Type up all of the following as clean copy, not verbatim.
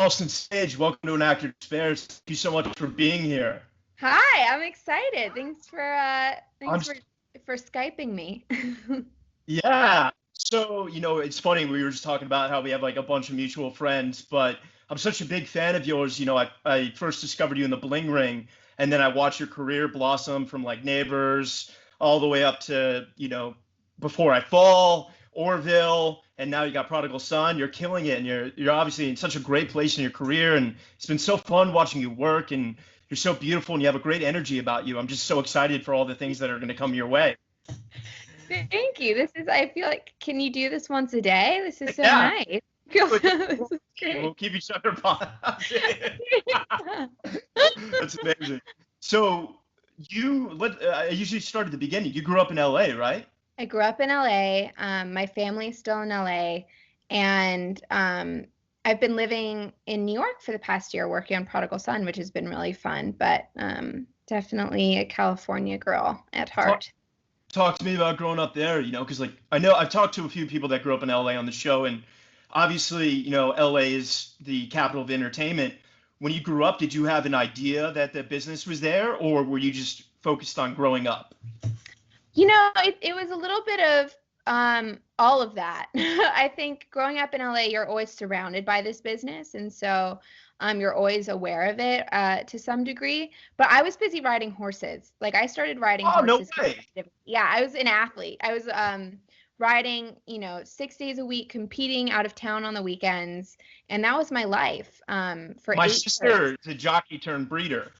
Halston, welcome to An Actor Spares. Thank you so much for being here. Hi, I'm excited. Thanks for I'm Skyping me. yeah. So, it's funny, we were just talking about how we have like a bunch of mutual friends, but I'm such a big fan of yours. I first discovered you in the Bling Ring, and then I watched your career blossom from like Neighbors all the way up to, Before I Fall, Orville, and now you got Prodigal Son. You're killing it, and you're obviously in such a great place in your career, and it's been so fun watching you work, and you're so beautiful, and you have a great energy about you. I'm just so excited for all the things that are going to come your way. Thank you. I feel like, can you do this once a day? This is so Yeah. nice. We'll This is great. keep each other positive. That's amazing. So I usually start at the beginning. You grew up in LA, right? I grew up in LA. My family's still in LA, and I've been living in New York for the past year, working on Prodigal Son, which has been really fun. But definitely a California girl at Talk, heart. talk to me about growing up there, because like I know I've talked to a few people that grew up in LA on the show, and obviously, LA is the capital of entertainment. When you grew up, did you have an idea that the business was there, or were you just focused on growing up? It was a little bit of all of that. I think growing up in LA, you're always surrounded by this business, and so you're always aware of it to some degree. But I was busy riding horses. Like I started riding Oh, no horses. way. Yeah, I was an athlete. I was riding, 6 days a week, competing out of town on the weekends, and that was my life for My 8 years. sister is a jockey turned breeder.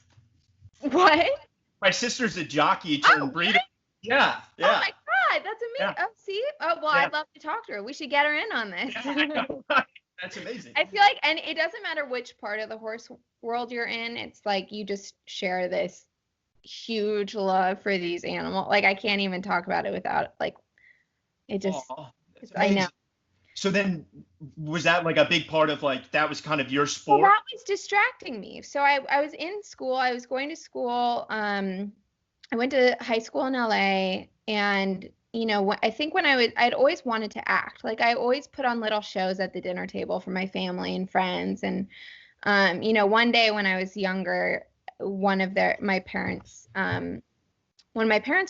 What? My sister's a jockey Oh, turned breeder. Yeah, Oh yeah, my God, that's yeah, amazing. Oh, see? Oh, well, yeah, I'd love to talk to her. We should get her in on this. yeah. I know. Right? That's amazing. I feel like, and it doesn't matter which part of the horse world you're in, it's like you just share this huge love for these animals. Like, I can't even talk about it without, like, it just, Oh, that's I know. amazing. So then, was that like a big part of like that was kind of your Well, sport? that was distracting me. So I was in school, I was going to school. I went to high school in LA, and I think I'd always wanted to act. Like I always put on little shows at the dinner table for my family and friends. And one day when I was younger, one of my parents'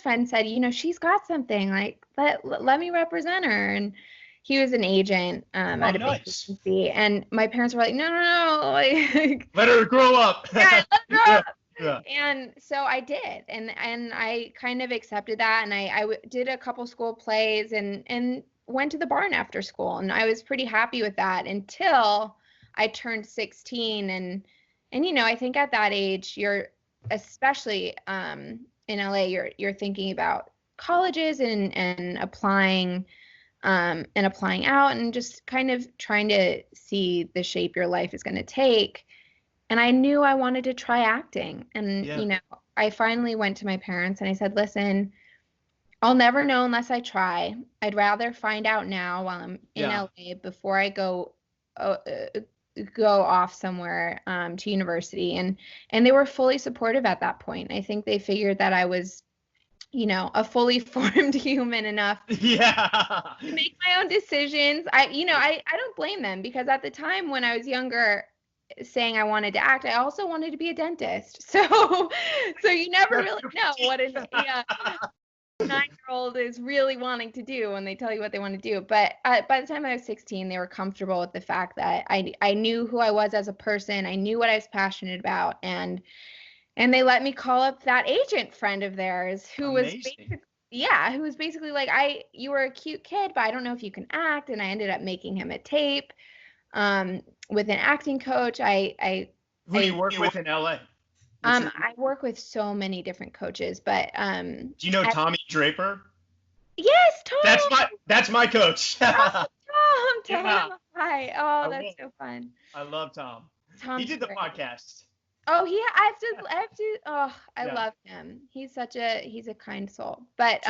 friends said, she's got something. Like let me represent her. And he was an agent Oh, at a big nice. agency, and my parents were like, no, no, no, like Let her grow up. yeah, let her grow Yeah, up. yeah. And so I did, and I kind of accepted that, and did a couple school plays, and went to the barn after school, and I was pretty happy with that until I turned 16. And I think at that age, you're, especially in LA, you're thinking about colleges and applying out, and just kind of trying to see the shape your life is going to take. And I knew I wanted to try acting. And, Yeah. I finally went to my parents and I said, listen, I'll never know unless I try. I'd rather find out now while I'm in Yeah. LA before I go off somewhere to university. And they were fully supportive at that point. I think they figured that I was, a fully formed human enough Yeah. to make my own decisions. I don't blame them, because at the time when I was younger, saying I wanted to act, I also wanted to be a dentist. So you never really know what a 9-year-old is really wanting to do when they tell you what they want to do. But by the time I was 16, they were comfortable with the fact that I knew who I was as a person. I knew what I was passionate about, and they let me call up that agent friend of theirs who was Amazing. basically like, you were a cute kid, but I don't know if you can act. And I ended up making him a tape with an acting coach. Who do you work with in LA? What's your I work with so many different coaches, but Do you know Tommy Draper? yes, Tom. That's my coach. Oh, Tom, tell Yeah, him hi. Oh, I that's will. so fun. I love Tom. He Tom's did the great. podcast. Oh, oh, I Yeah. love him. He's a kind soul. But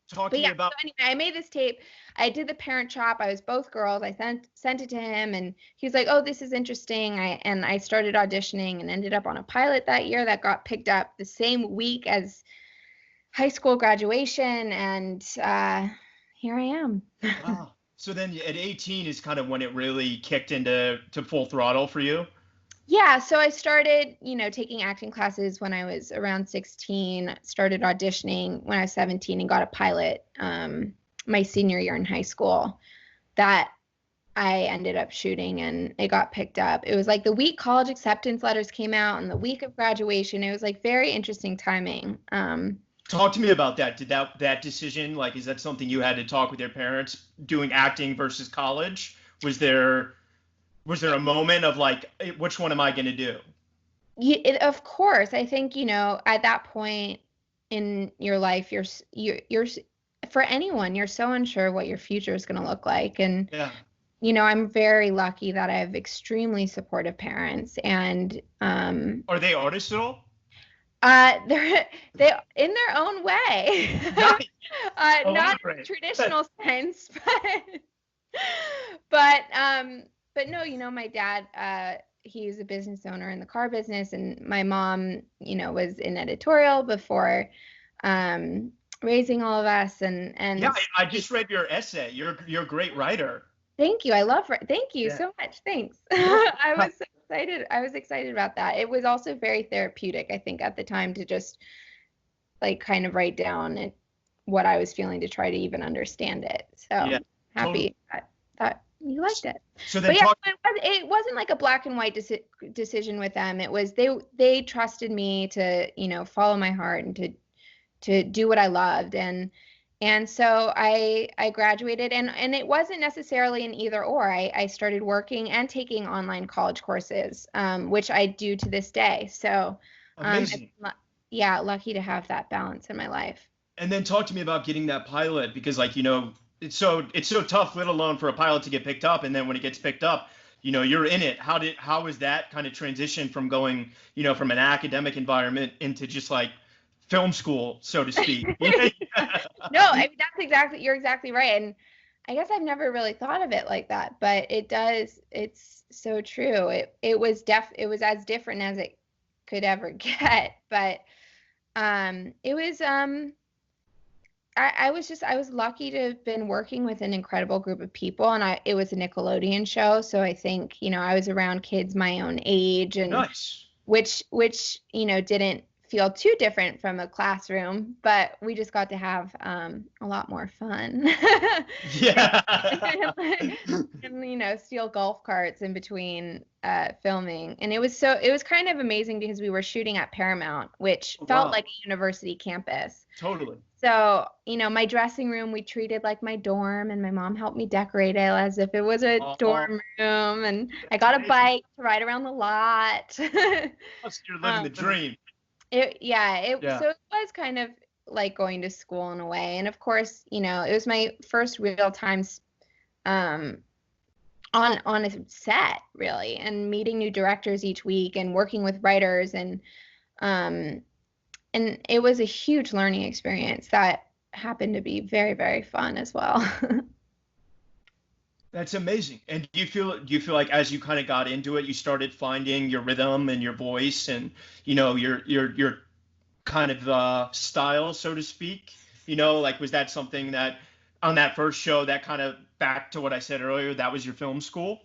Talk But to me yeah, about. so anyway, I made this tape. I did the Parent Trap. I was both girls. I sent it to him, and he was like, "Oh, this is interesting." I started auditioning and ended up on a pilot that year that got picked up the same week as high school graduation, and here I am. Wow. So then at 18 is kind of when it really kicked into full throttle for you. Yeah, so I started, taking acting classes when I was around 16, started auditioning when I was 17 and got a pilot my senior year in high school that I ended up shooting and it got picked up. It was like the week college acceptance letters came out and the week of graduation. It was like very interesting timing. Talk to me about that. Did that decision, like, is that something you had to talk with your parents, doing acting versus college? Was there a moment of like, which one am I going to do? Of course, I think, at that point in your life, you're for anyone, you're so unsure what your future is going to look like. And, Yeah. I'm very lucky that I have extremely supportive parents and, Are they artists at all? They in their own way. Nice. Not in the traditional sense, but no, my dad, he's a business owner in the car business, and my mom, was in editorial before raising all of us, and yeah, I just read your essay. You're a great writer. Thank you. Thank you so much. Thanks. I was so excited. I was excited about that. It was also very therapeutic, I think, at the time to just like kind of write down what I was feeling to try to even understand it. So yeah, happy that you liked it. So then it wasn't like a black and white decision with them. It was they trusted me to, follow my heart and to do what I loved. And so I graduated and it wasn't necessarily an either or. I started working and taking online college courses, which I do to this day. So amazing. Yeah, lucky to have that balance in my life. And then talk to me about getting that pilot, because like, it's so tough, let alone for a pilot to get picked up. And then when it gets picked up, you're in it. How was that kind of transition from going, from an academic environment into just like film school, so to speak? No, I mean, you're exactly right. And I guess I've never really thought of it like that, but it's so true. It was as different as it could ever get. But it was I was lucky to have been working with an incredible group of people, and it was a Nickelodeon show, so I think, I was around kids my own age, and nice. which didn't feel too different from a classroom, but we just got to have a lot more fun. Yeah. and steal golf carts in between filming, and it was kind of amazing because we were shooting at Paramount, which felt like a university campus. Totally. So, my dressing room we treated like my dorm, and my mom helped me decorate it as if it was a dorm room, and I got a bike to ride around the lot. You're living the dream. So it was kind of like going to school in a way. And of course, it was my first real time on a set, really, and meeting new directors each week and working with writers, and it was a huge learning experience that happened to be very, very fun as well. That's amazing. And do you feel like as you kind of got into it, you started finding your rhythm and your voice and, your kind of style, so to speak? Like, was that something that on that first show that kind of, back to what I said earlier, that was your film school?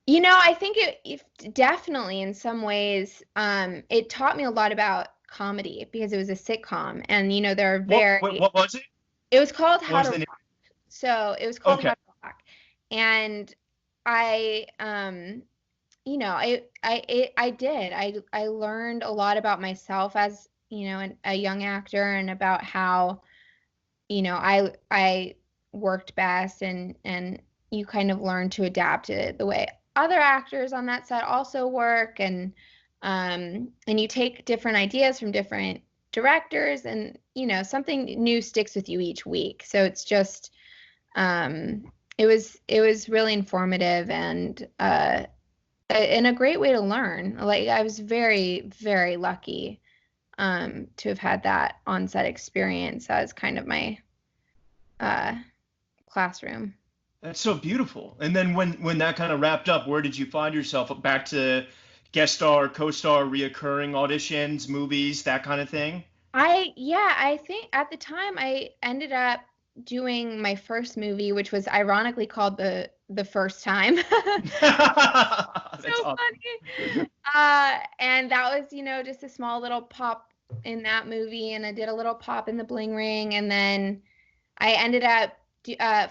I think it definitely in some ways, it taught me a lot about comedy because it was a sitcom, and, there are very... What was it? It was called How to Rock. So it was called How to Rock. And I learned a lot about myself as, a young actor, and about how, I worked best, and you kind of learn to adapt to the way other actors on that set also work, and you take different ideas from different directors, and, something new sticks with you each week. So it's just, it was really informative and a great way to learn. Like, I was very, very lucky to have had that on-set experience as kind of my classroom. That's so beautiful. And then when that kind of wrapped up, where did you find yourself? Back to guest star, co-star, reoccurring auditions, movies, that kind of thing? I think at the time I ended up doing my first movie, which was ironically called The First Time. That's So awesome. funny. And that was, just a small little pop in that movie, and I did a little pop in The Bling Ring, and then I ended up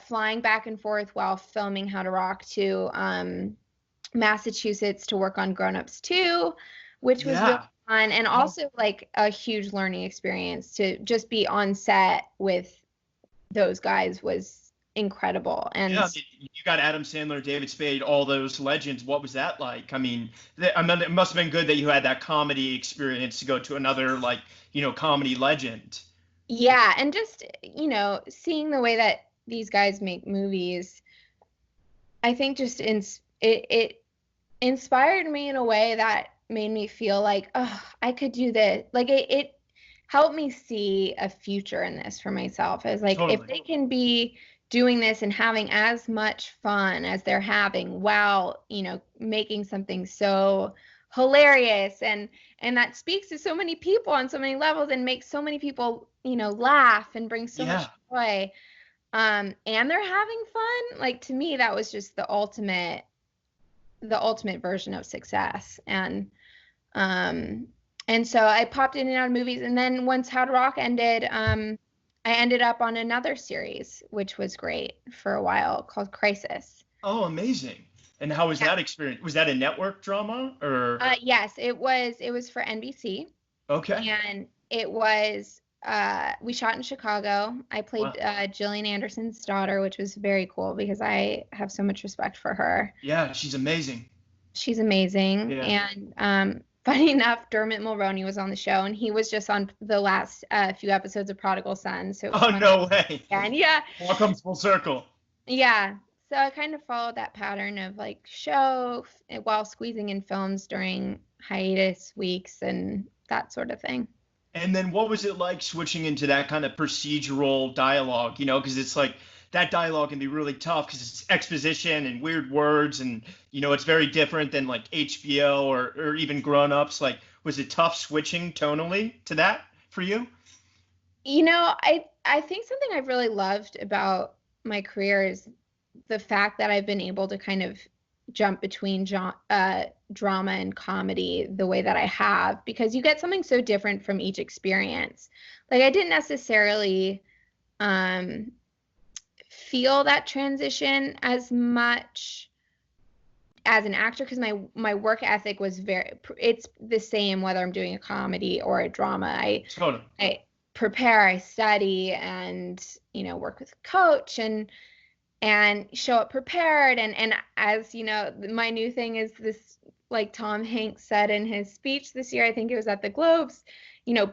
flying back and forth while filming How to Rock to Massachusetts to work on Grown Ups 2, which was really Yeah. fun, and Oh, also like a huge learning experience to just be on set with those guys was incredible. yeah. And I mean, you got Adam Sandler, David Spade, all those legends. What was that like? I mean, it must have been good that you had that comedy experience to go to another like, comedy legend. yeah, and just, seeing the way that these guys make movies, I think just it inspired me in a way that made me feel like, oh, I could do this. Like it helped me see a future in this for myself. As like, if Totally. they can be doing this and having as much fun as they're having while, making something so hilarious and that speaks to so many people on so many levels and makes so many people, laugh and bring so much Yeah. joy. And they're having fun. Like, to me, that was just the ultimate version of success. And so I popped in and out of movies, and then once How to Rock ended, I ended up on another series, which was great for a while, called Crisis. Oh, amazing. And how was Yeah. that experience? Was that a network drama or? Yes, it was for NBC, Okay. and it was we shot in Chicago. I played Wow. Gillian Anderson's daughter, which was very cool because I have so much respect for her. Yeah, she's amazing. She's amazing. Yeah. And funny enough, Dermot Mulroney was on the show, and he was just on the last few episodes of Prodigal Son. So it was Oh, fun. no way. And yeah, All comes full circle. yeah. So I kind of followed that pattern of like show while squeezing in films during hiatus weeks and that sort of thing. And then what was it like switching into that kind of procedural dialogue, because it's like that dialogue can be really tough because it's exposition and weird words and, it's very different than like HBO or even Grown Ups. Like, was it tough switching tonally to that for you? I think something I've really loved about my career is the fact that I've been able to kind of jump between drama and comedy the way that I have, because you get something so different from each experience. Like, I didn't necessarily um, feel that transition as much as an actor, because my work ethic was it's the same whether I'm doing a comedy or a drama. Totally. I prepare, I study, and work with a coach and show up prepared. And as you know, my new thing is this, like Tom Hanks said in his speech this year, I think it was at the Globes,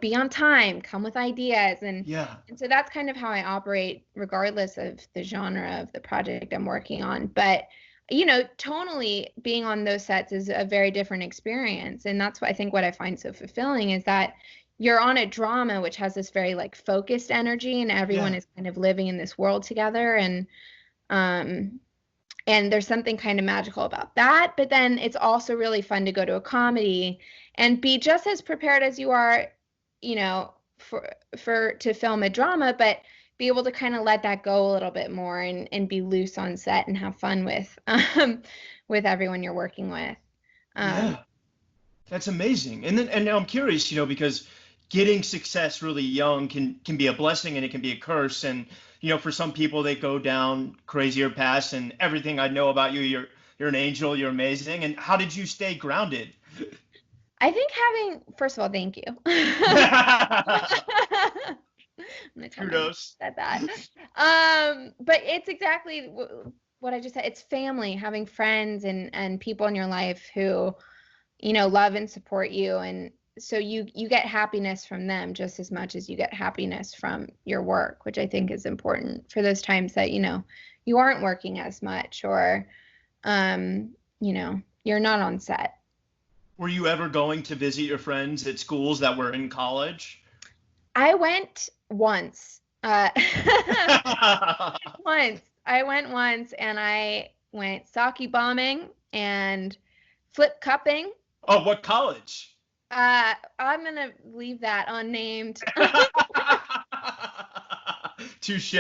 be on time, come with ideas. And Yeah. so that's kind of how I operate regardless of the genre of the project I'm working on. But tonally, being on those sets is a very different experience. And that's what I find so fulfilling, is that you're on a drama which has this very like focused energy, and everyone Yeah. is kind of living in this world together. Um, and there's something kind of magical about that. But then it's also really fun to go to a comedy and be just as prepared as you are, to film a drama, but be able to kind of let that go a little bit more and be loose on set and have fun with everyone you're working with. Um, Yeah. That's amazing. And now I'm curious, because getting success really young can be a blessing and it can be a curse. And for some people they go down crazier paths. And everything I know about you, you're an angel. You're amazing. And how did you stay grounded? I think first of all, thank you. I'm gonna tell my mom Kudos. I said that. But it's exactly what I just said. It's family, having friends and people in your life who, love and support you, and so you get happiness from them just as much as you get happiness from your work, which I think is important for those times that you aren't working as much, or you're not on set. Were you ever going to visit your friends at schools that were in college? I went once. Once. I went once, and I went sake bombing and flip cupping. Oh, what college? I'm gonna leave that unnamed. Touche.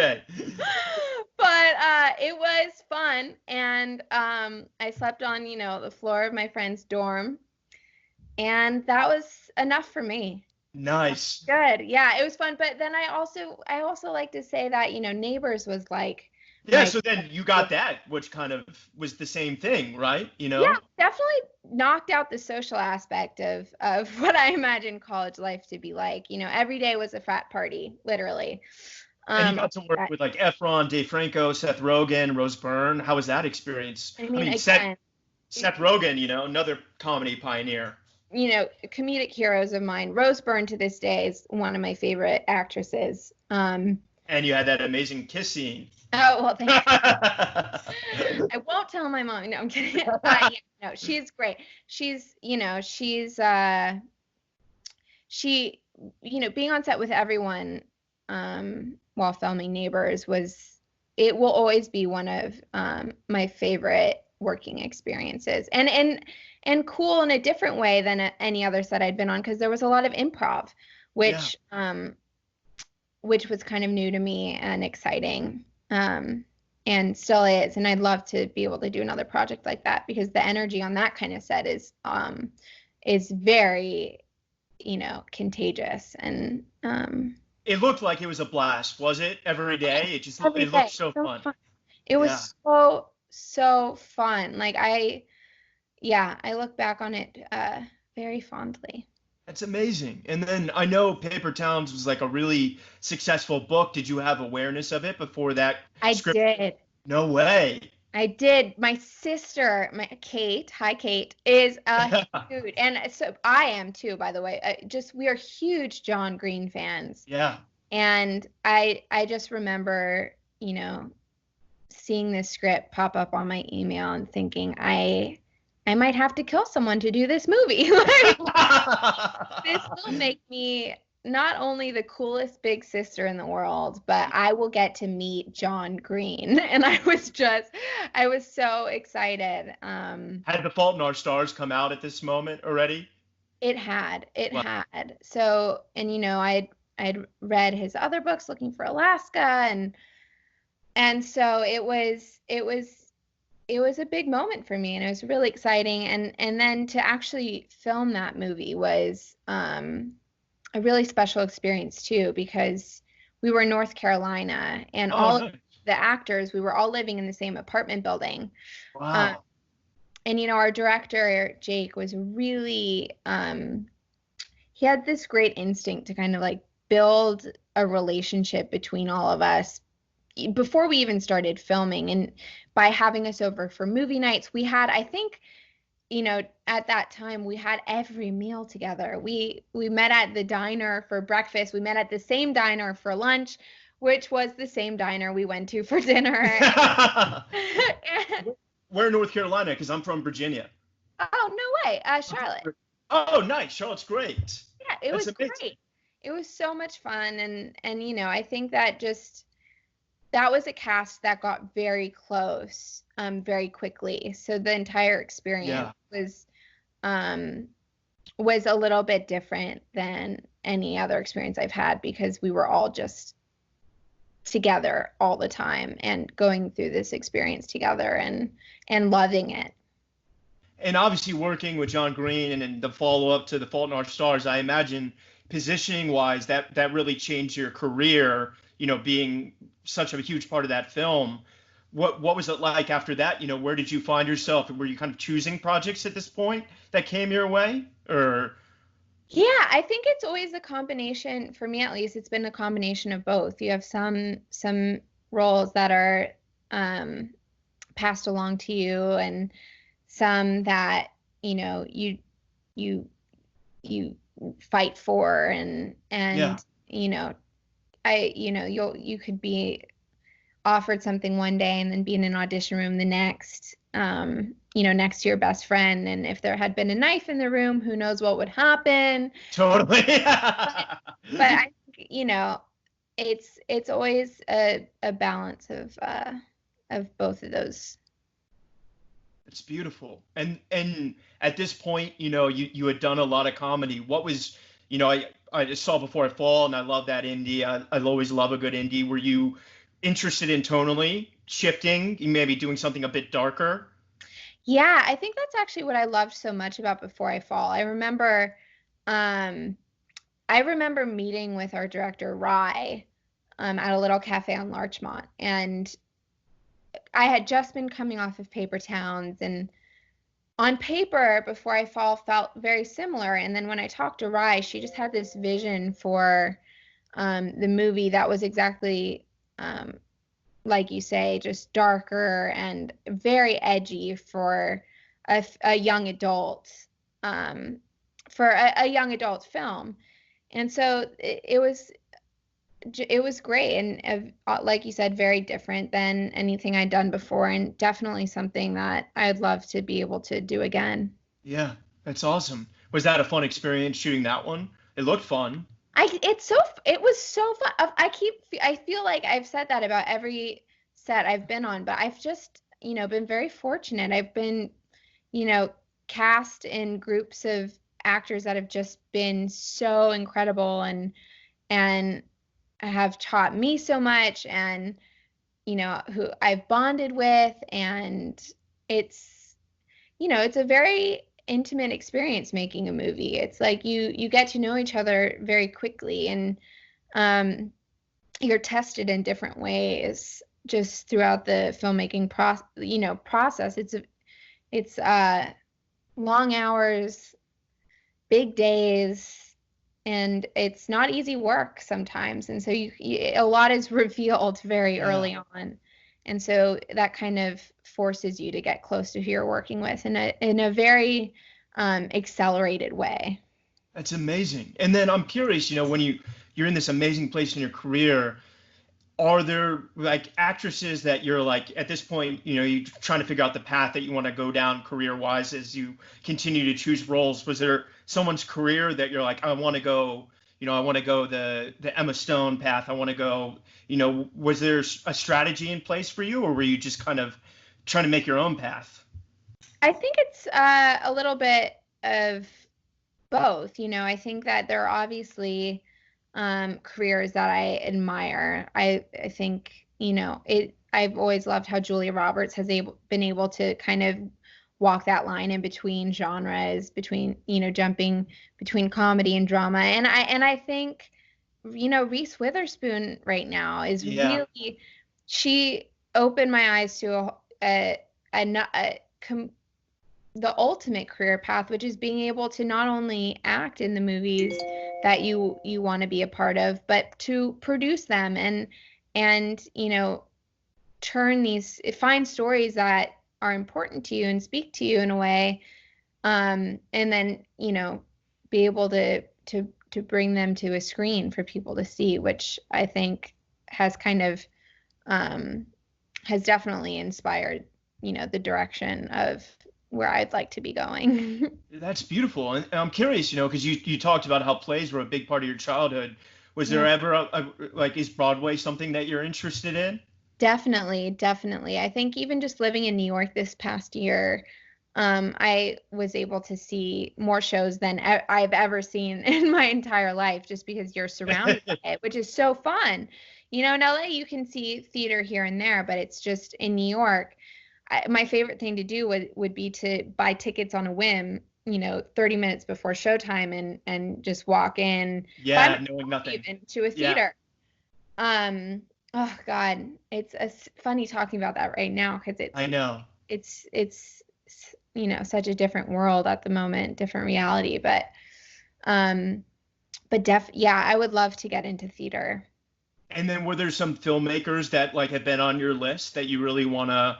But it was fun, and I slept on, the floor of my friend's dorm, and that was enough for me. Nice. Good. Yeah, it was fun. But then I also like to say that, Neighbors was like Yeah, my so then you got that, which kind of was the same thing, right? yeah, definitely knocked out the social aspect of what I imagine college life to be like. Every day was a frat party, literally. And you got to work That, with like Efron, Dave Franco, Seth Rogen, Rose Byrne. How was that experience? I I mean, mean, Seth again, Seth Rogen, another comedy pioneer. comedic heroes of mine. Rose Byrne to this day is one of my favorite actresses. And you had that amazing kiss scene. Oh, well, thank you. I won't tell my mom. No, I'm kidding. Yeah, no, she's great. She, being on set with everyone while filming Neighbors it will always be one of my favorite working experiences, and cool in a different way than any other set I'd been on, because there was a lot of improv, Yeah. which was kind of new to me and exciting. And still is, and I'd love to be able to do another project like that, because the energy on that kind of set is very, contagious, and It looked like it was a blast, was it? Every day, every it looked day so so fun. fun. It Yeah, was so fun. Like I look back on it very fondly. that's amazing. And then I know Paper Towns was like a really successful book. Did you have awareness of it before that I script? did. No way. I did. My sister, Kate, hi Kate, is a huge, and so I am too, by the way. We are huge John Green fans, Yeah. and I just remember, seeing this script pop up on my email and thinking I might have to kill someone to do this movie. Like, this will make me not only the coolest big sister in the world, but I will get to meet John Green. And I was so excited. Had The Fault in Our Stars come out at this moment already? It had, Wow. so, and I'd read his other books, Looking for Alaska, and so it was a big moment for me, and it was really exciting. And then to actually film that movie was a really special experience too, because we were in North Carolina, and Oh, all of nice. the actors, we were all living in the same apartment building. Um, Wow. and our director Jake was really he had this great instinct to kind of like build a relationship between all of us before we even started filming, and by having us over for movie nights, we had, I think, at that time we had every meal together. We met at the diner for breakfast. We met at the same diner for lunch, which was the same diner we went to for dinner. And, Where in North Carolina? Because I'm from Virginia. oh, no way, Charlotte. Oh, nice. Charlotte's great. Yeah, it That's was amazing. great. It was so much fun, and I think that was a cast that got very close very quickly. So the entire experience Yeah. was a little bit different than any other experience I've had, because we were all just together all the time and going through this experience together, and loving it. And obviously working with John Green and the follow-up to The Fault in Our Stars, I imagine positioning-wise, that really changed your career, being such a huge part of that film. What was it like after that? Where did you find yourself? Were you kind of choosing projects at this point that came your way? Or Yeah, I think it's always a combination, for me at least. It's been a combination of both. You have some roles that are passed along to you, and some that you you fight for, yeah, and you could be offered something one day and then be in an audition room the next, next to your best friend, and if there had been a knife in the room, who knows what would happen. totally. But I think, it's always a balance of both of those. It's beautiful. And at this point, you had done a lot of comedy. What was, I just saw Before I Fall, and I love that indie. I always love a good indie. Were you interested in tonally shifting, maybe doing something a bit darker? Yeah, I think that's actually what I loved so much about Before I Fall. Um, I remember meeting with our director, Rye, at a little cafe on Larchmont. And I had just been coming off of Paper Towns, and on paper, Before I Fall felt very similar. And then when I talked to Rye, she just had this vision for the movie that was exactly um, like you say, just darker and very edgy for a young adult, um, for a young adult film. And so it was great, and like you said, very different than anything I'd done before, and definitely something that I'd love to be able to do again. Yeah, that's awesome. Was that a fun experience shooting that one? It looked fun. It was so fun. I feel like I've said that about every set I've been on, but I've just, been very fortunate. I've been, you know, cast in groups of actors that have just been so incredible, and have taught me so much, and who I've bonded with. And it's it's a very intimate experience making a movie. It's like you get to know each other very quickly, and um you're tested in different ways just throughout the filmmaking process. It's long hours, big days, and it's not easy work sometimes. And so a lot is revealed very Yeah, early on. And so that kind of forces you to get close to who you're working with in a very accelerated way. that's amazing. And then I'm curious, when you're in this amazing place in your career, are there like actresses that you're like at this point, you're trying to figure out the path that you want to go down career wise as you continue to choose roles? Was there someone's career that you're like, I want to go the Emma Stone path. I want to go, was there a strategy in place for you, or were you just kind of trying to make your own path? I think it's a little bit of both. I think that there are obviously careers that I admire. I think, I've always loved how Julia Roberts has been able to kind of walk that line in between genres, between, jumping between comedy and drama. And I think, Reese Witherspoon right now is Yeah, really, she opened my eyes to the ultimate career path, which is being able to not only act in the movies that you want to be a part of, but to produce them, and find stories that are important to you and speak to you in a way, and then be able to bring them to a screen for people to see, which I think has kind of has definitely inspired the direction of where I'd like to be going. that's beautiful. And I'm curious, because you talked about how plays were a big part of your childhood. Was there Yeah. ever like, is Broadway something that you're interested in? Definitely, definitely. I think even just living in New York this past year, I was able to see more shows than I've ever seen in my entire life, just because you're surrounded by it, which is so fun. In LA, you can see theater here and there, but it's just in New York. My favorite thing to do would be to buy tickets on a whim, 30 minutes before showtime, and just walk in by Yeah, knowing myself nothing. even to a Yeah, theater. Um, oh God, it's funny talking about that right now, because I know. it's such a different world at the moment, different reality. Um, yeah, I would love to get into theater. And then were there some filmmakers that like have been on your list that you really want to,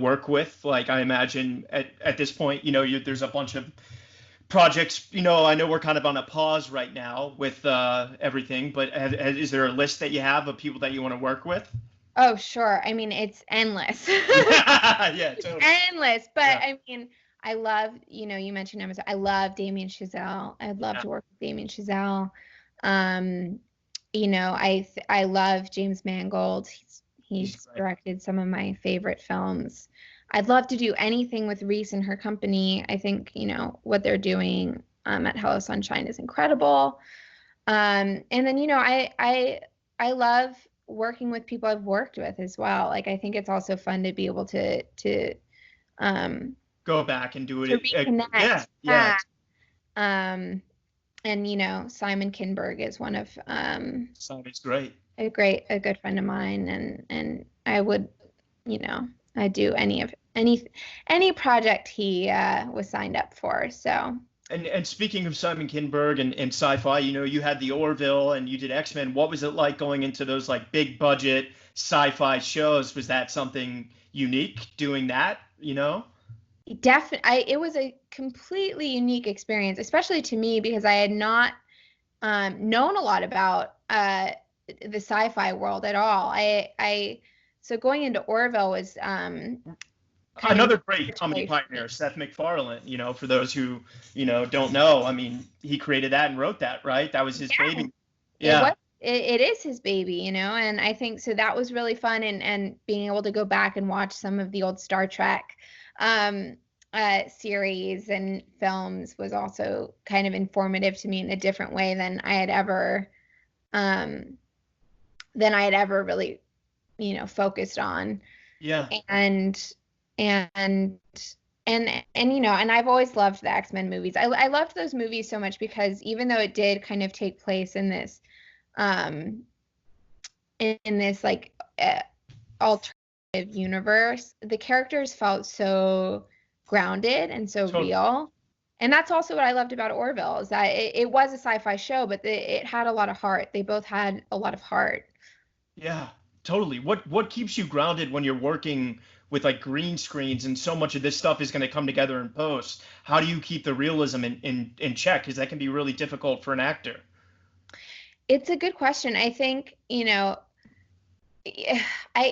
work with? Like I imagine at this point, there's a bunch of projects. I know we're kind of on a pause right now with everything, but is there a list that you have of people that you want to work with? Oh, sure. I mean, it's endless. Yeah, yeah, totally. Endless. But Yeah, I mean, I love, you mentioned Amazon. I love Damien Chazelle. I'd love yeah, to work with Damien Chazelle. Um, I love James Mangold. he's He's great. directed some of my favorite films. I'd love to do anything with Reese and her company. I think, what they're doing. at Hello Sunshine is incredible. And then, I love working with people I've worked with as well. Like, I think it's also fun to be able um, Go back and do to it. reconnect. Yeah, yeah. Um, and, Simon Kinberg is one of, Sounds great. a good friend of mine. And I would, I do any project he, was signed up for. So. And speaking of Simon Kinberg and sci-fi, you had the Orville and you did X-Men. What was it like going into those like big budget sci-fi shows? Was that something unique doing that, Definitely, it was a completely unique experience, especially to me because I had not known a lot about the sci-fi world at all. So going into Orville was kind of Another great comedy pioneer, Seth MacFarlane, for those who, don't know. I mean, he created that and wrote that, right? That was his baby. Yeah. It is his baby, and I think so that was really fun, and being able to go back and watch some of the old Star Trek series and films was also kind of informative to me in a different way than I had ever really, focused on. Yeah. And and I've always loved the X-Men movies. I loved those movies so much because even though it did kind of take place in this like alternative universe, the characters felt so grounded and so real. And that's also what I loved about Orville, is that it was a sci-fi show, but it had a lot of heart. They both had a lot of heart. Yeah, totally. What keeps you grounded when you're working with like green screens and so much of this stuff is going to come together in post? How do you keep the realism in check? Because that can be really difficult for an actor. It's a good question. I think, I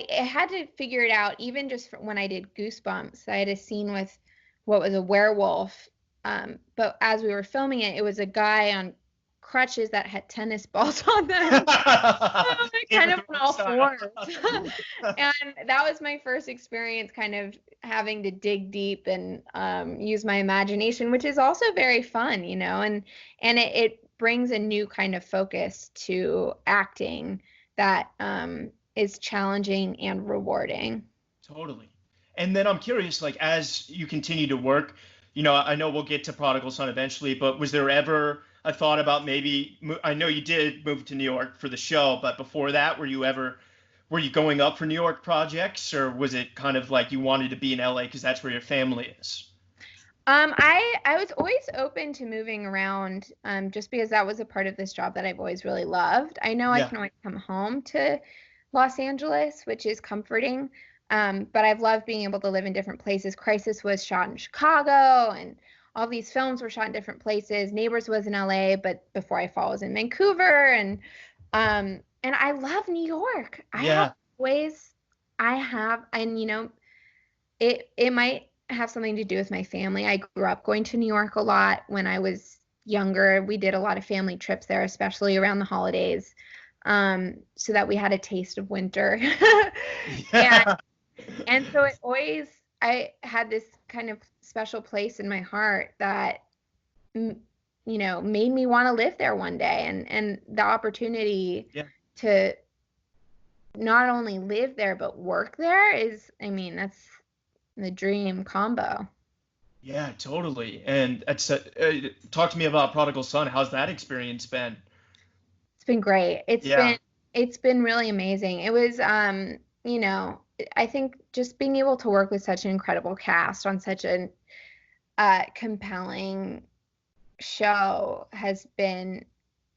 had to figure it out even just when I did Goosebumps. I had a scene with what was a werewolf, but as we were filming it, it was a guy on crutches that had tennis balls on them. Kind of on all fours. And that was my first experience kind of having to dig deep and use my imagination, which is also very fun, and it brings a new kind of focus to acting that is challenging and rewarding. Totally. And then I'm curious, like as you continue to work, I know we'll get to Prodigal Son eventually, but was there ever a thought about maybe, I know you did move to New York for the show, but before that, were you going up for New York projects, or was it kind of like you wanted to be in LA because that's where your family is? I was always open to moving around, just because that was a part of this job that I've always really loved. I know I can always come home to Los Angeles, which is comforting. But I've loved being able to live in different places. Crisis was shot in Chicago, and all these films were shot in different places. Neighbors was in LA, but Before I Fall was in Vancouver, and I love New York. It might have something to do with my family. I grew up going to New York a lot when I was younger. We did a lot of family trips there, especially around the holidays, so that we had a taste of winter. And so I had this kind of special place in my heart that, made me want to live there one day. And the opportunity to not only live there, but work there that's the dream combo. Yeah, totally. And talk to me about Prodigal Son. How's that experience been? It's been great. It's been really amazing. It was, I think just being able to work with such an incredible cast on such a compelling show has been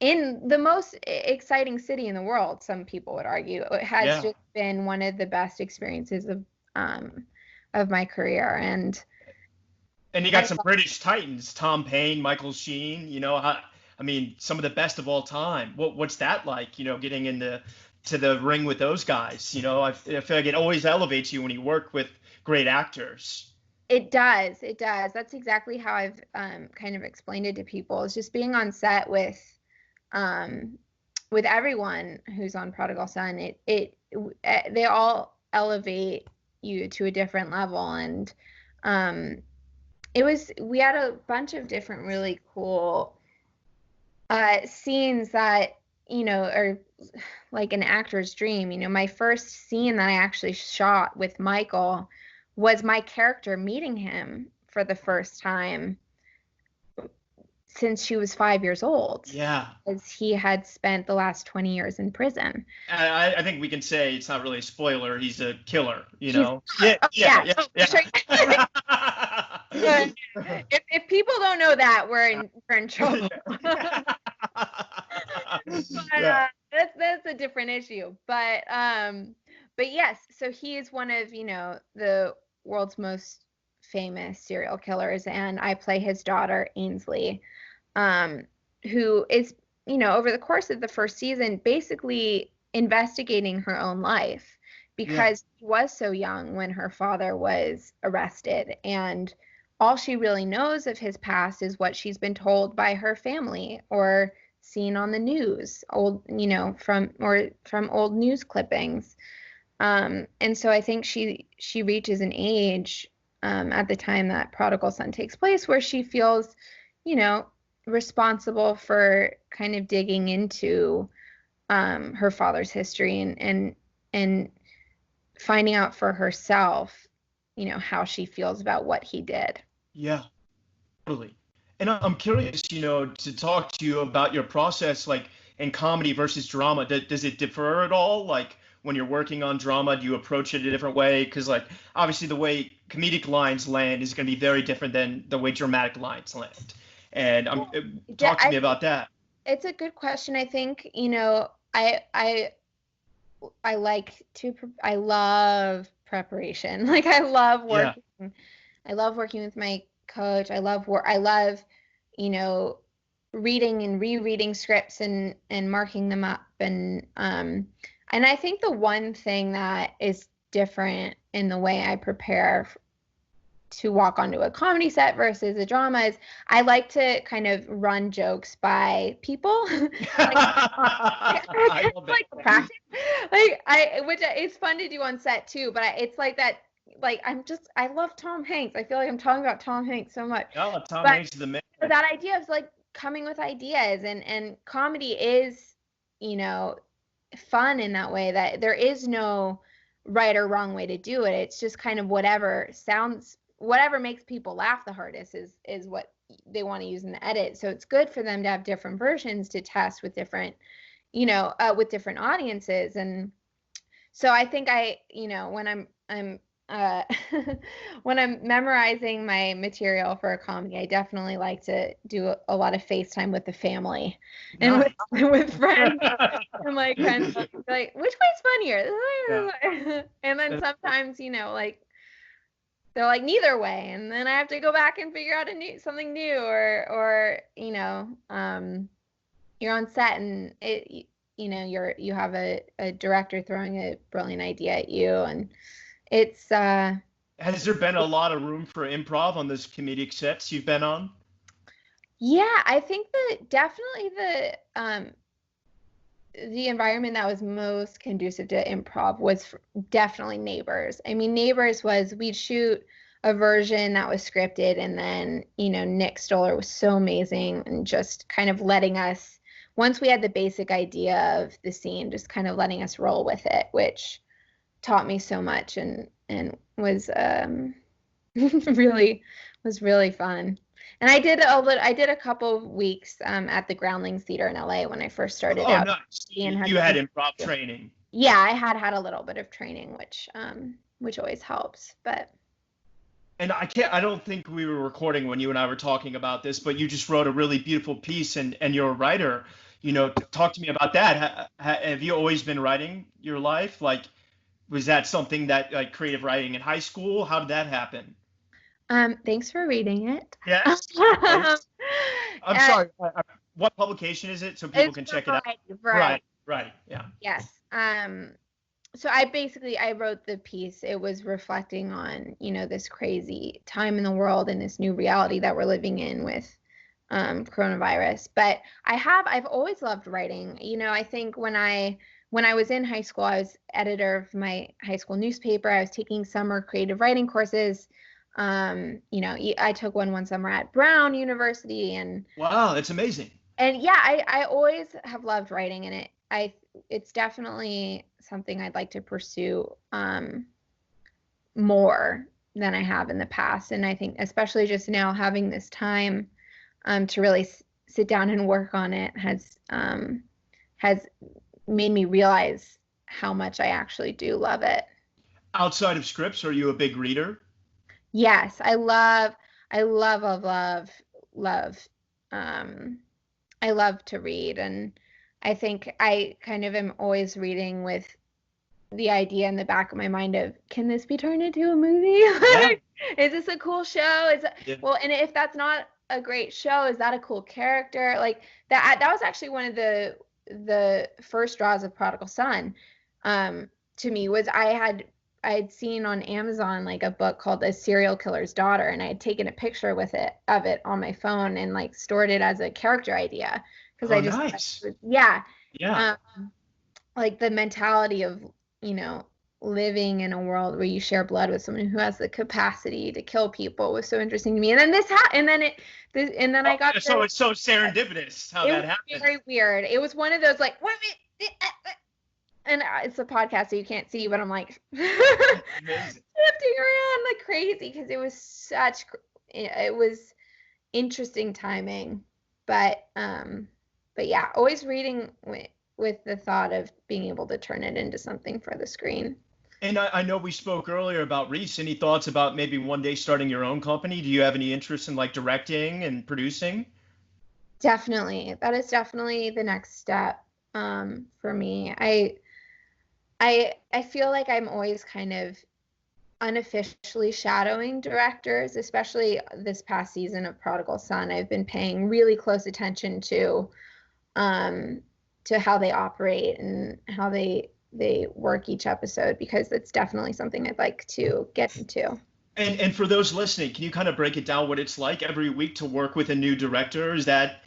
in the most exciting city in the world. Some people would argue it has just been one of the best experiences of my career. And you got some British Titans, Tom Paine, Michael Sheen, some of the best of all time. What's that like, getting into the ring with those guys? I feel like it always elevates you when you work with great actors. It does. That's exactly how I've kind of explained it to people. It's just being on set with everyone who's on Prodigal Son. They all elevate you to a different level, and we had a bunch of different really cool scenes that, are like an actor's dream. My first scene that I actually shot with Michael was my character meeting him for the first time since she was 5 years old. Yeah. Because he had spent the last 20 years in prison. I think we can say it's not really a spoiler. He's a killer, Yeah. If people don't know that, we're in trouble. That's a different issue. But yes, so he is one of, the world's most famous serial killers, and I play his daughter, Ainsley, who is, over the course of the first season, basically investigating her own life because she was so young when her father was arrested, and all she really knows of his past is what she's been told by her family or seen on the news, from old news clippings. And so I think she reaches an age at the time that Prodigal Son takes place where she feels, responsible for kind of digging into her father's history and finding out for herself, how she feels about what he did. Yeah, totally. And I'm curious, to talk to you about your process, like in comedy versus drama. Does it differ at all? Like when you're working on drama, do you approach it a different way? Because like obviously the way comedic lines land is going to be very different than the way dramatic lines land. And talk to me about that. It's a good question. I think, I love preparation. Like I love working. Yeah. I love working with my coach. I love reading and rereading scripts and marking them up. And I think the one thing that is different in the way I prepare to walk onto a comedy set versus a drama is I like to kind of run jokes by people. I like practice. Which it's fun to do on set too, but it's like that. Like I love Tom Hanks. I feel like I'm talking about Tom Hanks so much. Oh, Tom Hanks is the man. That idea of like coming with ideas and comedy is, fun in that way that there is no right or wrong way to do it. It's just kind of whatever makes people laugh the hardest is what they want to use in the edit. So it's good for them to have different versions to test with different, with different audiences. And so I think when I'm when I'm memorizing my material for a comedy, I definitely like to do a lot of FaceTime with the family and with friends. And like friends like, which way's funnier? Yeah. And then sometimes, like they're like neither way, and then I have to go back and figure out something new, or you're on set and you have a director throwing a brilliant idea at you, and it's Has there been a lot of room for improv on those comedic sets you've been on? Yeah, I think that definitely the environment that was most conducive to improv was definitely Neighbors. I mean, Neighbors we'd shoot a version that was scripted, and then, Nick Stoller was so amazing and just kind of letting us, once we had the basic idea of the scene, just kind of letting us roll with it, which taught me so much and was really fun. And I did a couple of weeks at the Groundlings Theater in LA when I first started out. Nice. You had improv training. Yeah, I had a little bit of training, which always helps. But and I don't think we were recording when you and I were talking about this, but you just wrote a really beautiful piece, and you're a writer. Talk to me about that. Have you always been writing your life? Like, was that something that, like, creative writing in high school? How did that happen? Thanks for reading it. Yes. I'm sorry. What publication is it so people can check it out? Right. Yeah. Yes. So I wrote the piece. It was reflecting on, this crazy time in the world and this new reality that we're living in with coronavirus. But I've always loved writing. I think when I was in high school, I was editor of my high school newspaper. I was taking summer creative writing courses. I took one summer at Brown University, and Wow, that's amazing. yeah, I always have loved writing, and it's definitely something I'd like to pursue more than I have in the past. And I think especially just now having this time to really sit down and work on it has made me realize how much I actually do love it. Outside of scripts, are you a big reader? Yes, love. Um, I love to read, and I think I kind of am always reading with the idea in the back of my mind of, can this be turned into a movie? Yeah. Like, is this a cool show? Yeah. Well, and if that's not a great show, is that a cool character? Like that was actually one of the first draws of Prodigal Son, to me, was I had seen on Amazon like a book called A Serial Killer's Daughter, and I had taken a picture of it on my phone and like stored it as a character idea because Oh, I just nice. yeah, Yeah. like the mentality of, living in a world where you share blood with someone who has the capacity to kill people was so interesting to me. And then and then I got So it's so serendipitous how it that was happened. very weird. It was one of those like, and it's a podcast so you can't see, but I'm like Amazing. shifting around like crazy because it was interesting timing. But yeah, always reading with the thought of being able to turn it into something for the screen. And I know we spoke earlier about Reese. Any thoughts about maybe one day starting your own company? Do you have any interest in like directing and producing? Definitely. That is definitely the next step for me. I feel like I'm always kind of unofficially shadowing directors, especially this past season of Prodigal Son. I've been paying really close attention to how they operate and how they work each episode, because it's definitely something I'd like to get into. And for those listening, can you kind of break it down what it's like every week to work with a new director? Is that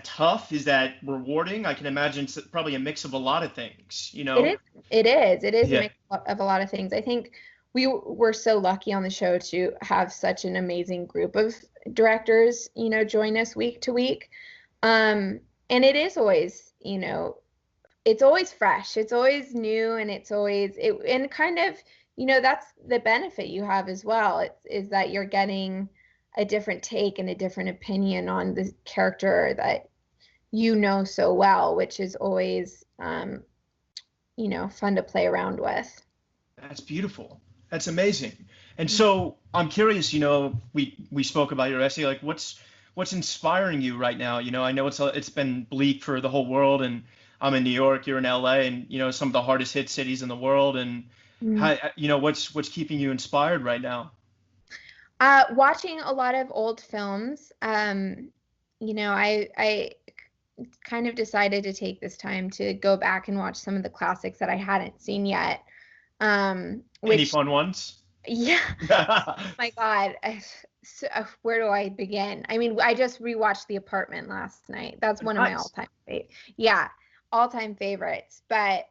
tough? Is that rewarding? I can imagine it's probably a mix of a lot of things, you It know? is. It is a Yeah. mix of a lot of things. I think we were so lucky on the show to have such an amazing group of directors, join us week to week. And it is always, it's always fresh, it's always new, and and kind of, that's the benefit you have as well. Is that you're getting a different take and a different opinion on the character that so well, which is always fun to play around with. That's beautiful. That's amazing. And so I'm curious, we spoke about your essay, like what's inspiring you right now? I know it's been bleak for the whole world, and I'm in New York, you're in LA, and some of the hardest hit cities in the world, and Mm. how, what's keeping you inspired right now? Watching a lot of old films. I kind of decided to take this time to go back and watch some of the classics that I hadn't seen yet. Any Which, fun ones? yeah, my God, where do I begin? I mean, I just rewatched The Apartment last night. That's one of my Nice. all-time favorites. But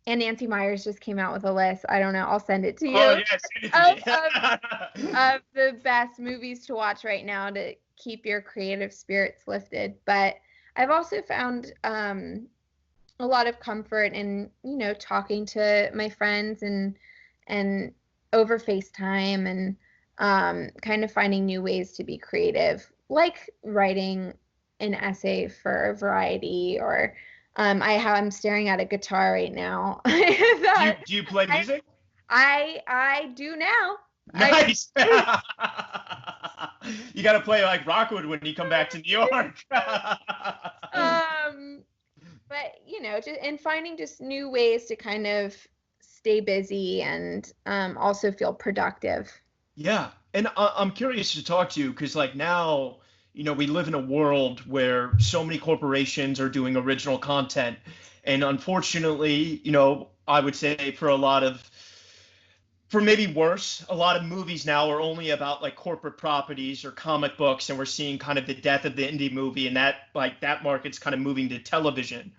and Nancy Meyers just came out with a list. I don't know. I'll send it to Oh you. yeah, send it to me. Of the best movies to watch right now to keep your creative spirits lifted. But I've also found a lot of comfort in, talking to my friends and over FaceTime, and kind of finding new ways to be creative, like writing an essay for Variety, or I'm staring at a guitar right now. Do you play music? I do now. Nice. You got to play like Rockwood when you come back to New York. But just and finding just new ways to kind of stay busy and also feel productive. Yeah, and I'm curious to talk to you because like now, we live in a world where so many corporations are doing original content, and unfortunately, I would say for maybe worse, a lot of movies now are only about like corporate properties or comic books, and we're seeing kind of the death of the indie movie, and that market's kind of moving to television.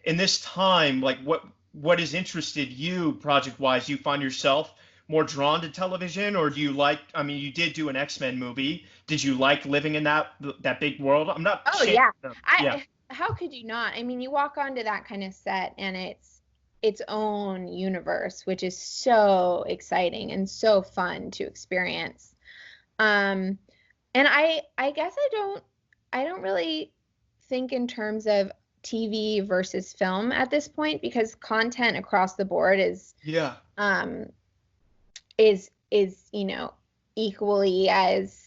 In this time, like what has interested you project wise? You find yourself more drawn to television, or do you like? I mean, you did do an X-Men movie. Did you like living in that big world? I'm not Oh shaming yeah. them. Yeah. How could you not? I mean, you walk onto that kind of set and it's its own universe, which is so exciting and so fun to experience. Um, and I guess I don't really think in terms of TV versus film at this point, because content across the board Yeah. um is equally as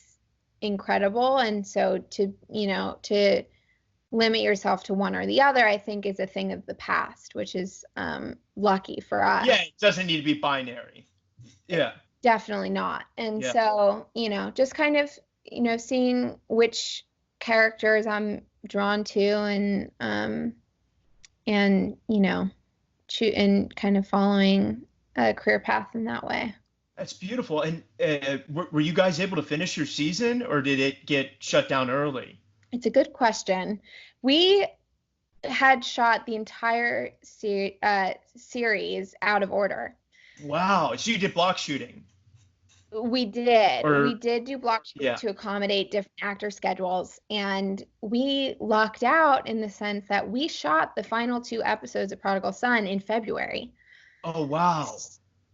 incredible. And so to limit yourself to one or the other, I think is a thing of the past, which is lucky for us. Yeah. It doesn't need to be binary. Yeah. Definitely not. And Yeah. so, just kind of, seeing which characters I'm drawn to, and and kind of following a career path in that way. That's beautiful. And were you guys able to finish your season, or did it get shut down early? It's a good question. We had shot the entire series out of order. Wow. So you did block shooting? We did. Or We did do block shooting yeah. to accommodate different actor schedules, and we lucked out in the sense that we shot the final 2 episodes of Prodigal Son in February. Oh wow.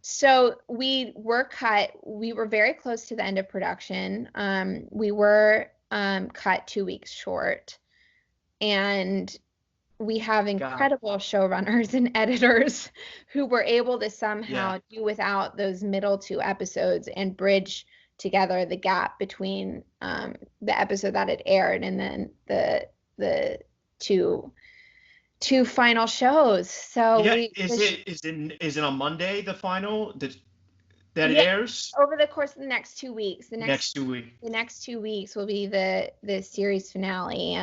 So we were cut. We were very close to the end of production. We were cut 2 weeks short, and we have incredible showrunners and editors who were able to somehow do without those middle 2 episodes and bridge together the gap between the episode that had aired and then the two final shows. So is it on Monday, the final that it airs? Over the course of the next 2 weeks. The next 2 weeks. The next 2 weeks will be the series finale,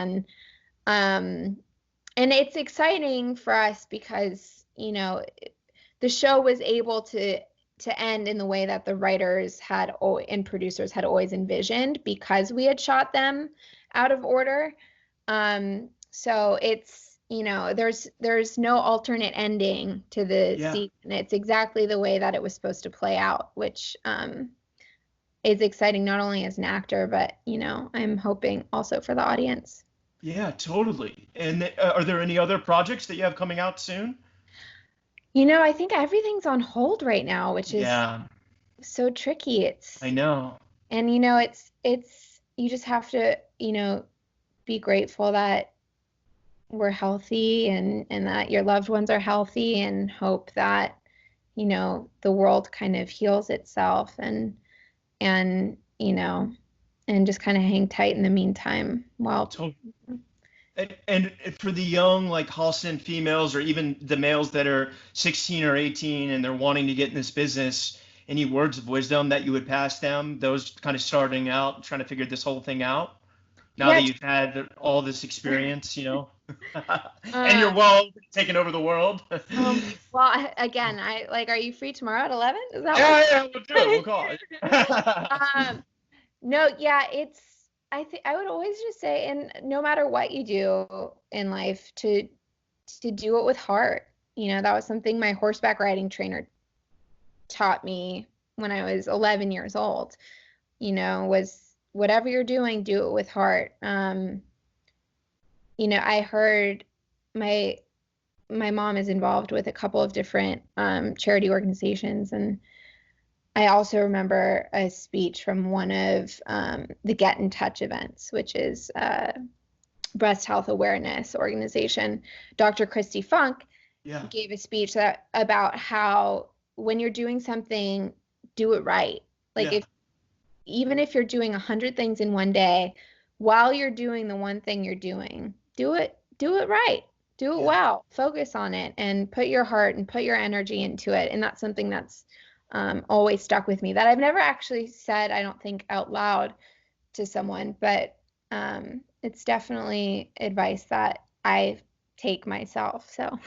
and it's exciting for us because, the show was able to end in the way that the writers and producers had always envisioned, because we had shot them out of order. So it's, there's no alternate ending to the season. It's exactly the way that it was supposed to play out, which is exciting not only as an actor, but, I'm hoping also for the audience. Yeah, totally. And are there any other projects that you have coming out soon? I think everything's on hold right now, which is so tricky. I know. And, it's you just have to, be grateful that we're healthy and that your loved ones are healthy, and hope that, the world kind of heals itself, and just kind of hang tight in the meantime while. Totally. And for the young, like Halston females, or even the males that are 16 or 18 and they're wanting to get in this business, any words of wisdom that you would pass them, those kind of starting out, trying to figure this whole thing out, now that you've had all this experience, and you're taking over the world? Well, again, are you free tomorrow at 11? Is that we'll do it. We'll call it. No, it's, I would always just say, and no matter what you do in life, to do it with heart. That was something my horseback riding trainer taught me when I was 11 years old, was whatever you're doing, do it with heart. I heard my mom is involved with a couple of different charity organizations, and I also remember a speech from one of the Get in Touch events, which is a breast health awareness organization. Dr. Christy Funk gave a speech about how when you're doing something, do it right. Even if you're doing 100 things in one day, while you're doing the one thing you're doing, do it right. Do it well. Focus on it and put your heart and put your energy into it. And that's something that's always stuck with me, that I've never actually said, I don't think, out loud to someone, but it's definitely advice that I take myself. So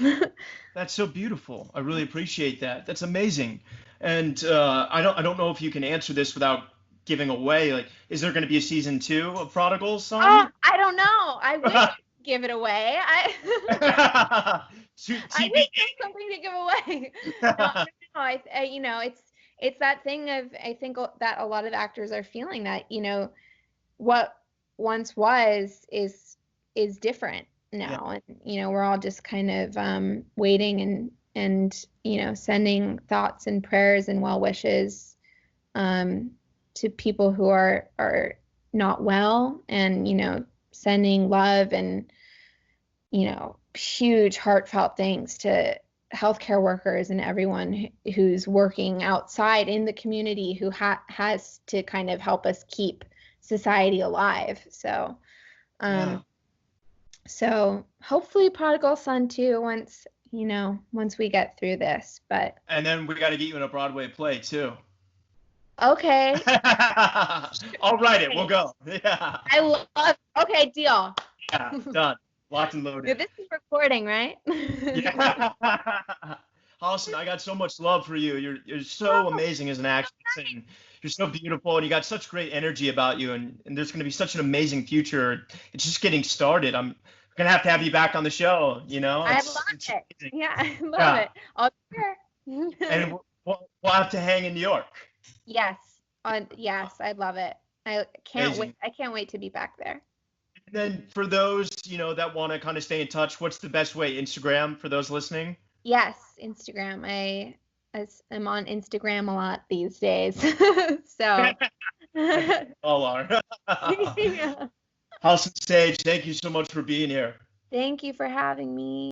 that's so beautiful. I really appreciate that. That's amazing. And I don't know if you can answer this without giving away. Like, is there going to be a season 2 of Prodigal Son? Oh, I don't know. I wish give it away. I wish there was something to give away. No, it's that thing of, I think that a lot of actors are feeling that, what once was is different Yeah. now. And, we're all just kind of waiting and, sending thoughts and prayers and well wishes to people who are not well, and, sending love and, huge heartfelt things to healthcare workers and everyone who's working outside in the community who has to kind of help us keep society alive. So, Yeah. so hopefully Prodigal Son 2 once we get through this, but. And then we got to get you in a Broadway play too. Okay. I'll write it. We'll go. Yeah. I love. Okay, deal. Yeah. Done. Locked and loaded. This is recording, right? Yeah. Halston, I got so much love for you. You're so amazing as an actress, and you're so beautiful, and you got such great energy about you, and there's going to be such an amazing future. It's just getting started. I'm gonna have to have you back on the show. I love it. Amazing. Yeah, I love it. I'll be here. And we'll have to hang in New York. Yes. Yes, I'd love it. I can't wait. I can't wait to be back there. And then for those, that want to kind of stay in touch, what's the best way? Instagram for those listening? Yes, Instagram. I'm on Instagram a lot these days. So. All are. Yeah. Halston Sage, thank you so much for being here. Thank you for having me.